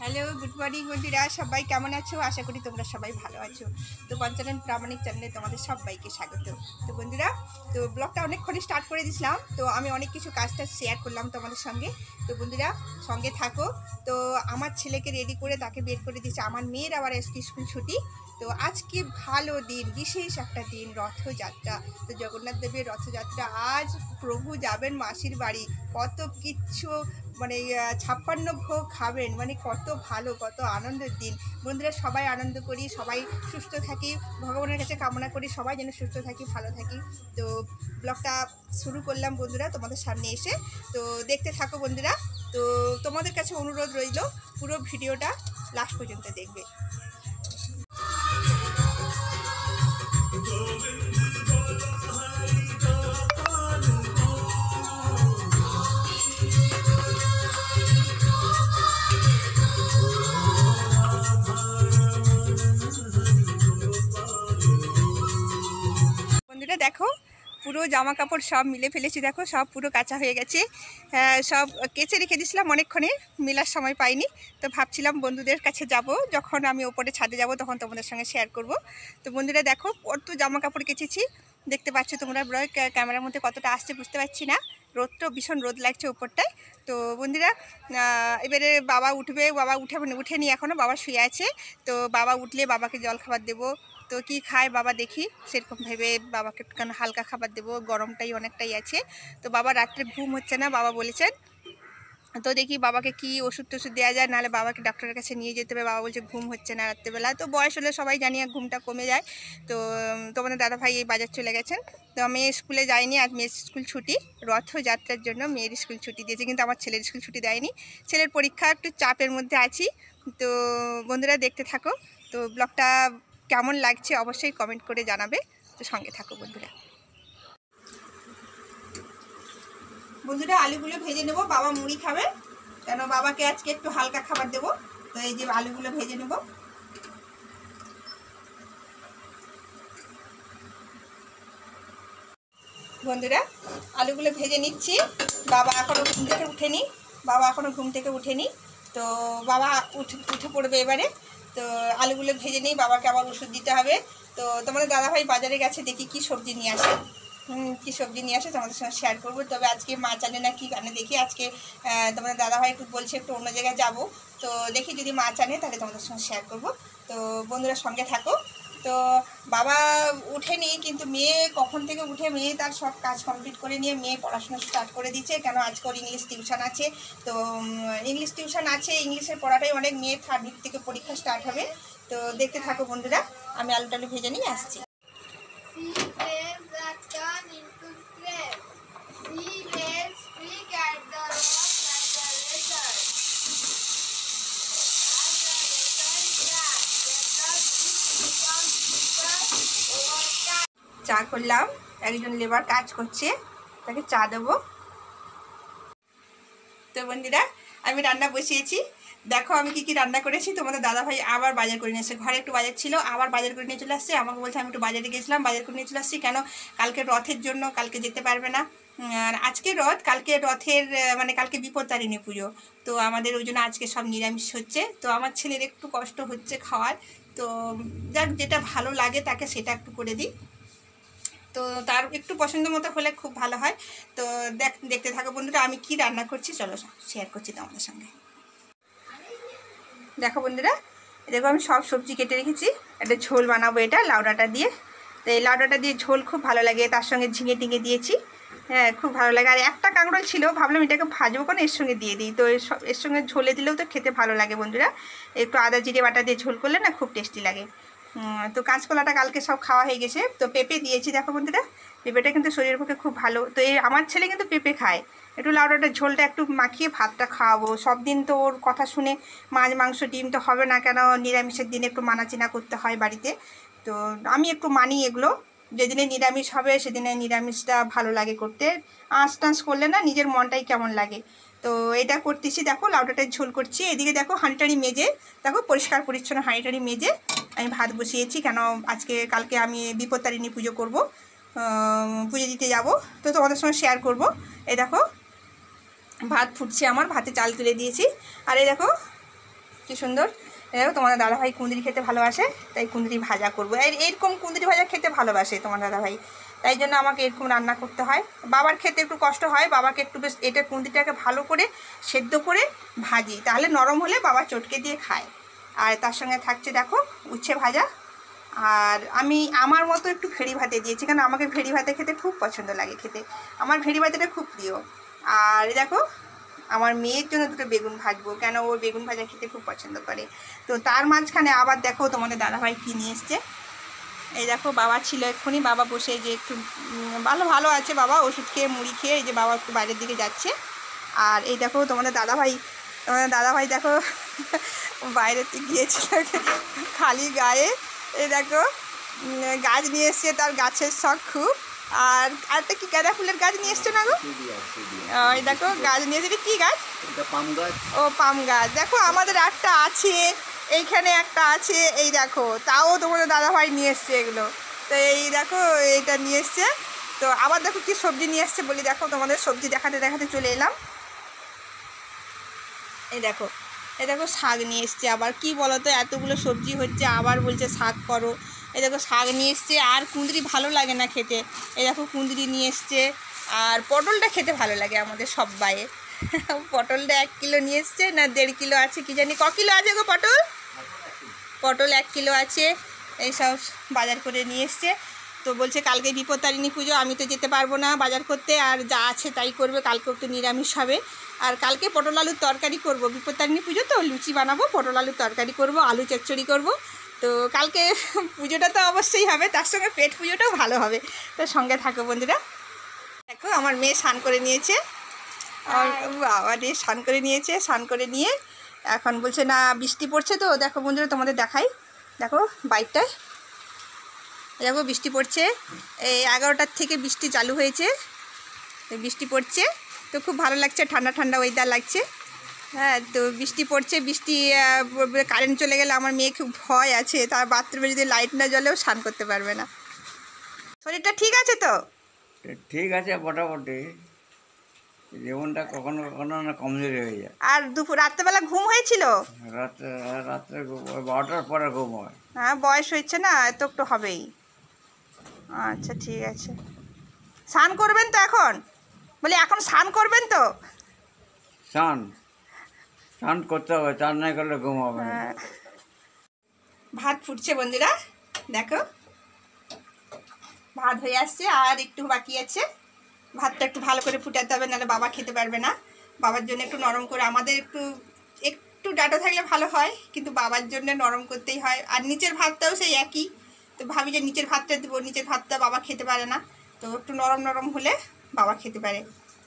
Hello, good morning বন্ধুরা, সবাই কেমন আছো? আশা করি তোমরা সবাই ভালো আছো। তো পঞ্চানন প্রামাণিক চ্যানেলে তোমাদের সবাইকে স্বাগত। তো বন্ধুরা, তো ব্লগটা অনেকক্ষণই স্টার্ট করে দিয়েছিলাম, তো আমি অনেক কিছু কাজটা শেয়ার করলাম তোমাদের সঙ্গে। তো বন্ধুরা সঙ্গে থাকো। তো আমার ছেলেকে রেডি করে তাকে বের করে দিয়েছে, আমার মেয়ের আবার আজকে স্কুল ছুটি। তো আজকে ভালো দিন, বিশেষ একটা দিন, রথযাত্রা। তো জগন্নাথ দেবের রথযাত্রা, আজ প্রভু যাবেন মাসির বাড়ি। কত কিচ্ছু মানে 56 ভোগ খাবেন, মানে কত ভালো, কত আনন্দের দিন। বন্ধুরা সবাই আনন্দ করি, সবাই সুস্থ থাকি, ভগবানের কাছে কামনা করি সবাই যেন সুস্থ থাকি, ভালো থাকি। তো ব্লগটা শুরু করলাম বন্ধুরা তোমাদের সামনে এসে। তো দেখতে থাকো বন্ধুরা। তো তোমাদের কাছে অনুরোধ রইল, পুরো ভিডিওটা লাস্ট পর্যন্ত দেখবে। বন্ধুরা দেখো, পুরো জামা কাপড় সব মিলে ফেলেছি, দেখো সব পুরো কাঁচা হয়ে গেছে। সব কেচে রেখে দিয়েছিলাম অনেকক্ষণে, মেলার সময় পাইনি। তো ভাবছিলাম বন্ধুদের কাছে যাব, যখন আমি ওপরে ছাদে যাব তখন তোমাদের সঙ্গে শেয়ার করব। তো বন্ধুরা দেখো কত জামা কাপড় কেচেছি, দেখতে পাচ্ছ তোমরা ক্যামেরার মধ্যে কতটা আসছে বুঝতে পারছি না, রোদটাও ভীষণ রোদ লাগছে ওপরটায়। তো বন্ধুরা এবারে বাবা উঠবে, বাবা উঠেনি এখনও, বাবা শুয়ে আছে। তো বাবা উঠলে বাবাকে জল খাবার দেবো। তো কি খায় বাবা দেখি, সেরকম ভেবে বাবাকে একটুখানি হালকা খাবার দেবো, গরমটাই অনেকটাই আছে। তো বাবা রাত্রে ঘুম হচ্ছে না বাবা বলেছেন। তো দেখি বাবাকে কি ওষুধ টষুধ দেওয়া যায়, নাহলে বাবাকে ডাক্তারের কাছে নিয়ে যেতে হবে। বাবা বলছে ঘুম হচ্ছে না রাত্রেবেলা। তো বয়স হলে সবাই জানি ঘুমটা কমে যায়। তো তোমাদের দাদাভাই এই বাজার চলে গেছেন। তো মেয়ে স্কুলে যায়নি, আজ মেয়ের স্কুল ছুটি, রথযাত্রার জন্য মেয়ের স্কুল ছুটি দিয়েছে, কিন্তু আমার ছেলের স্কুল ছুটি দেয়নি। ছেলের পরীক্ষা, একটু চাপের মধ্যে আছি। তো বন্ধুরা দেখতে থাকো। তো ব্লগটা কেমন লাগছে অবশ্যই কমেন্ট করে জানাবে। তো সঙ্গে থাকো বন্ধুরা। বন্ধুরা আলুগুলো ভেজে নেব, বাবা মুড়ি খাবে, কেন বাবাকে আজকে একটু হালকা খাবার দেবো। তো এই যে আলুগুলো ভেজে নেব। বন্ধুরা আলুগুলো ভেজে নিচ্ছি। বাবা এখনও ঘুম থেকে উঠেনি। তো বাবা উঠে পড়বে এবারে। তো আলুগুলো ভেজে নিই, বাবাকে আবার ওষুধ দিতে হবে। তো তোমাদের দাদাভাই বাজারে গেছে, দেখি কি সবজি নিয়ে আসে। তোমাদের সঙ্গে শেয়ার করবো। তবে আজকে মাছ আনে না কি আনে দেখি। আজকে তোমাদের দাদাভাই একটু বলছে একটু অন্য জায়গায় যাবো। তো দেখি যদি মাছ আনে তাহলে তোমাদের সঙ্গে শেয়ার করবো। তো বন্ধুরা সঙ্গে থাকো। তো বাবা উঠেনি, কিন্তু মেয়ে কখন থেকে উঠে, মেয়ে তার সব কাজ কমপ্লিট করে নিয়ে মেয়ে পড়াশোনা স্টার্ট করে দিচ্ছে। কেন আজকে ওর ইংলিশ টিউশন আছে। তো ইংলিশের পড়াটাই অনেক, মেয়ে 3rd week থেকে পরীক্ষা স্টার্ট হবে। তো দেখতে থাকো বন্ধুরা, আমি আলু ভেজে নিয়ে আসছি। চা করলাম, একজন লেবার কাজ করছে, তাকে চা দেবো। তো বন্ধুরা আমি রান্না বসিয়েছি, দেখো আমি কি রান্না করেছি। তোমাদের দাদাভাই আবার বাজার করে নিয়ে এসেছে, ঘরে একটু বাজার ছিল, আবার বাজার করে নিয়ে চলে আসছে। আমাকে বলছে আমি একটু বাজারে গেছিলাম, বাজার করে নিয়ে চলে আসছি। কেন কালকে রথের জন্য, কালকে যেতে পারবে না। আর আজকে রথ, কালকে রথের মানে কালকে বিপত্তারিণী পুজো। তো আমাদের ওই জন্য আজকে সব নিরামিষ হচ্ছে। তো আমার ছেলের একটু কষ্ট হচ্ছে খাওয়ার। তো যাক, যেটা ভালো লাগে তাকে সেটা একটু করে দিই। তো তার একটু পছন্দ মতো হলে খুব ভালো হয়। তো দেখতে থাকো বন্ধুরা আমি কি রান্না করছি, চলো শেয়ার করছি তোমাদের সঙ্গে। দেখো বন্ধুরা, দেখো আমি সব সবজি কেটে রেখেছি। একটা ঝোল বানাবো এটা লাউ ডাঁটা দিয়ে। তো এই লাউ ডাঁটা দিয়ে ঝোল খুব ভালো লাগে, তার সঙ্গে ঝিঙে টিঙে দিয়েছি। হ্যাঁ, খুব ভালো লাগে। আর একটা কাঁকরোল ছিল, ভাবলাম এটাকে ভাজবো কেন, এর সঙ্গে দিয়ে দিই। তো এর সঙ্গে ঝোলে দিলেও তো খেতে ভালো লাগে বন্ধুরা। একটু আদা জিরে বাটা দিয়ে ঝোল করলে না খুব টেস্টি লাগে। তো কাঁচকলাটা কালকে সব খাওয়া হয়ে গেছে। তো পেঁপে দিয়েছি দেখো বন্ধুরা, পেঁপেটা কিন্তু শরীরের পক্ষে খুব ভালো। তো এই আমার ছেলে কিন্তু পেঁপে খায়। একটু লাউ ডাঁটার ঝোলটা একটু মাখিয়ে ভাতটা খাওয়াবো। সব দিন তো ওর কথা শুনে মাছ মাংস ডিম তো হবে না, কেন নিরামিষের দিনে একটু মানাচিনা করতে হয় বাড়িতে। তো আমি একটু মানি এগুলো, যেদিনে নিরামিষ হবে সেদিনে নিরামিষটা ভালো লাগে করতে। আঁশ টাঁশ করলে না নিজের মনটাই কেমন লাগে। তো এটা করতেছি দেখো, লাউ ডাঁটার ঝোল করছি। এদিকে দেখো হাঁড়িটাড়ি মেজে, দেখো পরিষ্কার পরিচ্ছন্ন হাঁড়িটাড়ি মেজে আমি ভাত বসিয়েছি। কেন কালকে আমি বিপত্তারিণী পুজো করব, পুজো দিতে যাব। তো তোমাদের সঙ্গে শেয়ার করব। এই দেখো ভাত ফুটছে আমার, ভাতে চাল তুলে দিয়েছি। আর এই দেখো কি সুন্দর, দেখো তোমাদের দাদাভাই কুঁদরি খেতে ভালোবাসে, তাই কুঁদরি ভাজা করবো। এইরকম কুঁদরি ভাজা খেতে ভালোবাসে তোমার দাদাভাই, তাই জন্য আমাকে এরকম রান্না করতে হয়। বাবার খেতে একটু কষ্ট হয়, বাবাকে একটু বেশ এটা কুঁদরিটাকে ভালো করে সেদ্ধ করে ভাজি, তাহলে নরম হলে বাবা চটকে দিয়ে খায়। আর তার সঙ্গে থাকছে দেখো উচ্ছে ভাজা। আর আমি আমার মতো একটু ভেড়ি ভাতে দিয়েছি, কারণ আমাকে ভেড়ি ভাতে খেতে খুব পছন্দ লাগে খেতে, আমার ভেড়ি ভাতেটা খুব প্রিয়। আর দেখো আমার মেয়ের জন্য দুটো বেগুন ভাজবো, কেন ও বেগুন ভাজা খেতে খুব পছন্দ করে। তো তার মাঝখানে আবার দেখো তোমাদের দাদাভাই কী নিয়ে এসছে। এই দেখো বাবা ছিল এক্ষুনি, বাবা বসে যে একটু ভালো আছে বাবা, ওষুধ খেয়ে মুড়ি খেয়ে এই যে বাবা একটু বাইরের দিকে যাচ্ছে। আর এই দেখো তোমাদের দাদাভাই দেখো বাইরেতে গিয়েছিল খালি গায়ে। এই দেখো গাছ নিয়ে এসছে, তার গাছের শখ খুব। আর একটা কি গাঁদা ফুলের গাছ নিয়ে এসছো না গো? এই দেখো গাছ নিয়ে এসেছে, কী গাছ? ও পাম গাছ। দেখো আমাদের একটা আছে, এইখানে একটা আছে, এই দেখো তাও তোমাদের দাদাভাই নিয়ে এসছে এগুলো। তো এই দেখো এইটা নিয়ে এসছে। তো আবার দেখো কি সবজি নিয়ে এসছে বলি, দেখো তোমাদের সবজি দেখাতে দেখাতে চলে এলাম। এই দেখো শাক নিয়ে এসছে। আবার কি বলো তো, এতগুলো সবজি হচ্ছে আবার বলছে শাক করো। এই দেখো শাক নিয়ে এসছে। আর কুঁদরি ভালো লাগে না খেতে, এই দেখো কুঁদরি নিয়ে এসছে। আর পটলটা খেতে ভালো লাগে আমাদের সব্বাইয়ে। পটলটা 1 কিলো নিয়ে এসছে, না 1.5 কিলো আছে, কি জানি ক কিলো আছে গো পটল 1 কিলো আছে। এইসব বাজার করে নিয়ে এসছে। তো বলছে কালকে বিপত্তারিণী পুজো, আমি তো যেতে পারবো না বাজার করতে, আর যা আছে তাই করবে, কালকে একটু নিরামিষ হবে। আর কালকে পটল আলুর তরকারি করব, বিপত্তারিণী পুজো তো লুচি বানাবো, পটল আলুর তরকারি করব, আলু চচ্চড়ি করব। তো কালকে পুজোটা তো অবশ্যই হবে, তার সঙ্গে পেট পুজোটাও ভালো হবে। তো সঙ্গে থাকো বন্ধুরা। দেখো আমার মেয়ে স্নান করে নিয়েছে, আমার বাবা রে স্নান করে নিয়েছে। স্নান করে নিয়ে এখন বলছে না বৃষ্টি পড়ছে। তো দেখো বন্ধুরা তোমাদের দেখাই, দেখো বাইকটায় দেখো বৃষ্টি পড়ছে। এই 11টার থেকে বৃষ্টি চালু হয়েছে, বৃষ্টি পড়ছে। তো খুব ভালো লাগছে, ঠান্ডা ঠান্ডা ওয়েদার লাগছে। হ্যাঁ, তো বৃষ্টি পড়ছে, বৃষ্টি কারেন্ট চলে গেলে আমার মেয়ে খুব ভয় আছে, তার বাথরুমে যদি লাইট না জ্বলেও স্নান করতে পারবে না। শরীরটা ঠিক আছে তো? ঠিক আছে মোটামুটি, জীবনটা কখনো কখনো না কমজোরি হয়ে যায়। আর রাত্রেবেলা ঘুম হয়েছিল? রাত্রে রাত্রে 12টার পরে ঘুম হয়। হ্যাঁ, বয়স হচ্ছে না, এত একটু হবেই। আচ্ছা ঠিক আছে। স্নান করবেন তো এখন? বলি এখন স্নান করবেন তো? স্নান স্নান করতে হবে, স্নান না করলে ঘুম হবে না। ভাত ফুটছে বন্ধুরা, দেখো ভাত হয়ে আসছে, আর একটু বাকি আছে। ভাতটা একটু ভালো করে ফুটাতে হবে, নাহলে বাবা খেতে পারবে না। বাবার জন্য একটু নরম করে, আমাদের একটু একটু ডাটা থাকলে ভালো হয়, কিন্তু বাবার জন্য নরম করতেই হয়। আর নিচের ভাতটাও সেই একই। তো ভাবি যে নিচের ভাতটা দেবো, নিচের ভাতটা বাবা খেতে পারে না। তো একটু নরম নরম হলে বাবা খেতে পারে।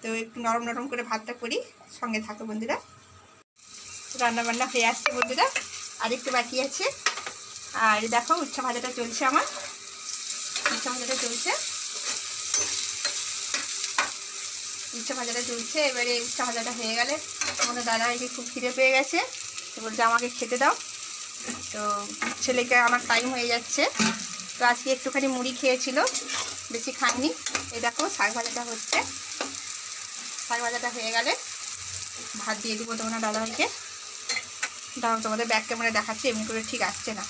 তো একটু নরম নরম করে ভাতটা করি, সঙ্গে থাকো বন্ধুরা। রান্নাবান্না হয়ে আসছে বন্ধুরা, আর একটু বাকি আছে। আর দেখো উচ্ছা ভাজাটা চলছে আমার, উচ্ছা ভাজাটা চলছে। উচ্ছা ভাজাটা চলছে। এবারে উচ্ছা ভাজাটা হয়ে গেলে আমাদের দাদাভাইকে খুব খিদে পেয়ে গেছে, তো বলছে আমাকে খেতে দাও। তো ছেলেকে আমার টাইম হয়ে যাচ্ছে। তো আজকে একটুখানি মুড়ি খেয়েছিল, বেশি খাননি। এই দেখো শাক ভাজাটা হচ্ছে, শাক ভাজাটা হয়ে গেলে ভাত দিয়ে দেবো তোমার দাদাভাইকে। দাও তোমাদের ব্যাক ক্যামেরা দেখাচ্ছি, এমনি করে ঠিক আসছে না।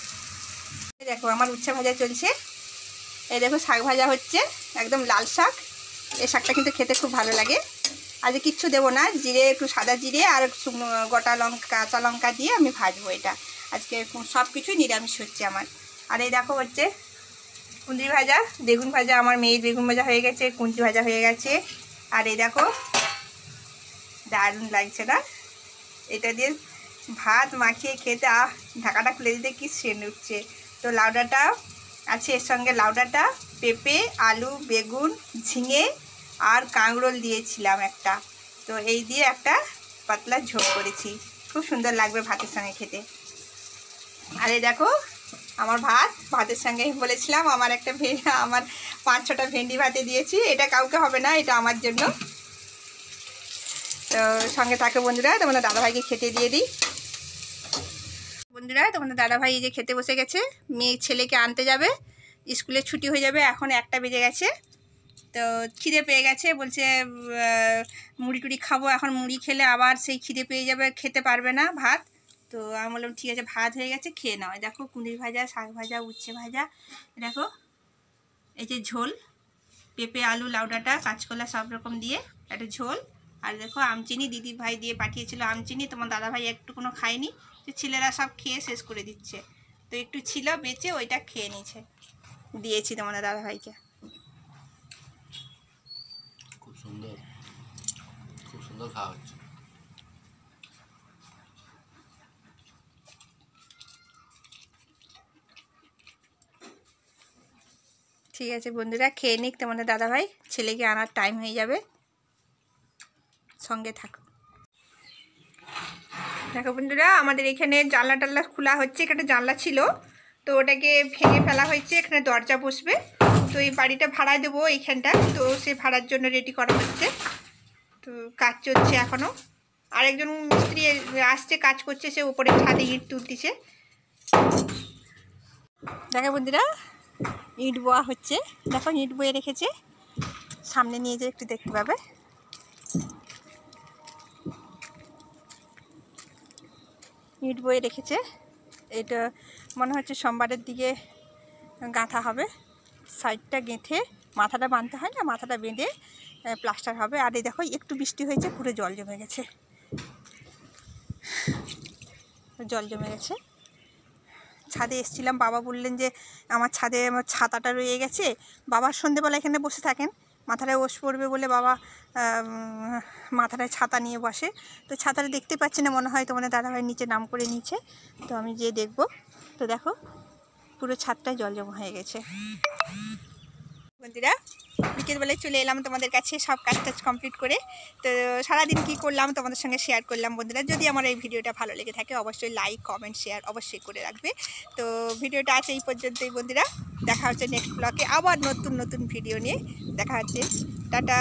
এই দেখো আমার উচ্ছা ভাজা চলছে। এই দেখো শাক ভাজা হচ্ছে, একদম লাল শাক। এই শাকটা কিন্তু খেতে খুব ভালো লাগে। আজকে কিচ্ছু দেবো না, জিরে একটু সাদা জিরে আর শুকনো গোটা লঙ্কা কাঁচা লঙ্কা দিয়ে আমি ভাজবো এটা। আজকে সব কিছুই নিরামিষ হচ্ছে আমার। আর এই দেখো হচ্ছে কুঁদরি ভাজা, বেগুন ভাজা, আমার মেয়ের বেগুন ভাজা হয়ে গেছে, কুঁদরি ভাজা হয়ে গেছে। আর এই দেখো দারুণ লাগছে না, এটা দিয়ে ভাত মাখিয়ে খেতে ঢাকাটা খুলে দিতে কি সেন্ট উঠছে। তো লাউ ডাঁটা আছে এর সঙ্গে, লাউ ডাঁটা, পেঁপে, আলু, বেগুন, ঝিঙে আর কাঁকরোল দিয়েছিলাম একটা। তো এই দিয়ে একটা পাতলা ঝোল করেছি, খুব সুন্দর লাগবে ভাতের সঙ্গে খেতে। আর এই দেখো আমার ভাতের সঙ্গে বলেছিলাম আমার একটা আমার 5-6টা ভেন্ডি ভাতে দিয়েছি, এটা কাউকে হবে না, এটা আমার জন্য। তো সঙ্গে থাকে বন্ধুরা, তোমাদের দাদাভাইকে খেতে দিয়ে দিই। বন্ধুরা তোমাদের দাদাভাই এই যে খেতে বসে গেছে, মেয়ে ছেলেকে আনতে যাবে, স্কুলে ছুটি হয়ে যাবে, এখন 1টা বেজে গেছে। তো খিদে পেয়ে গেছে, বলছে মুড়ি টুড়ি খাবো, এখন মুড়ি খেলে আবার সেই খিদে পেয়ে যাবে, খেতে পারবে না ভাত। তো আমি বললাম ঠিক আছে, ভাত হয়ে গেছে, খেয়ে নাও। দেখো কুঁদরি ভাজা, শাক ভাজা, উচ্ছে ভাজা, দেখো এই যে ঝোল, পেঁপে, আলু, লাউ ডাঁটা, কাঁচকলা সব রকম দিয়ে একটা ঝোল। আর দেখো আমচিনি দিদি ভাই দিয়ে পাঠিয়েছিল আমচিনি, তোমার দাদাভাই একটু কোনো খায়নি, তো ছেলেরা সব খেয়ে শেষ করে দিচ্ছে। তো একটু ছিল বেঁচে, ওইটা খেয়ে নিয়েছে, দিয়েছি তোমাদের দাদাভাইকে। খুব সুন্দর, খুব সুন্দর খাওয়া হচ্ছে। ঠিক আছে বন্ধুরা, খেয়ে নিক তোমাদের দাদাভাই, ছেলেকে আনার টাইম হয়ে যাবে, সঙ্গে থাকো। দেখো বন্ধুরা আমাদের এখানে জানলা টাল্লা খোলা হচ্ছে, এখানে জানলা ছিল তো ওটাকে ভেঙে ফেলা হয়েছে, এখানে দরজা বসবে। তো এই বাড়িটা ভাড়া দেবো এইখানটা, তো সে ভাড়ার জন্য রেডি করা হচ্ছে। তো কাজ চলছে এখনও, আরেকজন মিস্ত্রি আসছে, কাজ করছে, সে উপরে ছাদে ইট তুলতেছে। দেখো বন্ধুরা ইট বোয়া হচ্ছে, দেখো ইট বয়ে রেখেছে, সামনে নিয়ে যেয়ে একটু দেখতে পাবে। ইট বয়ে রেখেছে, এটা মনে হচ্ছে সোমবারের দিকে গাঁথা হবে, সাইডটা গেঁথে মাথাটা বাঁধতে হয় না, মাথাটা বেঁধে প্লাস্টার হবে। আর এই দেখো একটু বৃষ্টি হয়েছে, পুরো জল জমে গেছে, জল জমে গেছে। ছাদে এসেছিলাম, বাবা বললেন যে আমার ছাদে আমার ছাতাটা রয়ে গেছে, বাবার সন্ধেবেলা এখানে বসে থাকেন, মাথাটায় ওষ পড়বে বলে বাবা মাথাটায় ছাতা নিয়ে বসে। তো ছাতাটা দেখতে পাচ্ছি না, মনে হয় তোমাদের দাদাভাই নিচে নাম করে নিচে, তো আমি যেয়ে দেখব। তো দেখো পুরো ছাদটায় জল জমা হয়ে গেছে। বন্ধুরা বিকেলবেলায় চলে এলাম তোমাদের কাছে সব কাজ টাজ কমপ্লিট করে। তো সারাদিন কী করলাম তোমাদের সঙ্গে শেয়ার করলাম বন্ধুরা। যদি আমার এই ভিডিওটা ভালো লেগে থাকে অবশ্যই লাইক, কমেন্ট, শেয়ার অবশ্যই করে রাখবে। তো ভিডিওটা আছে এই পর্যন্তই বন্ধুরা, দেখা হচ্ছে নেক্সট ব্লগে আবার নতুন নতুন ভিডিও নিয়ে দেখা হচ্ছে। টাটা।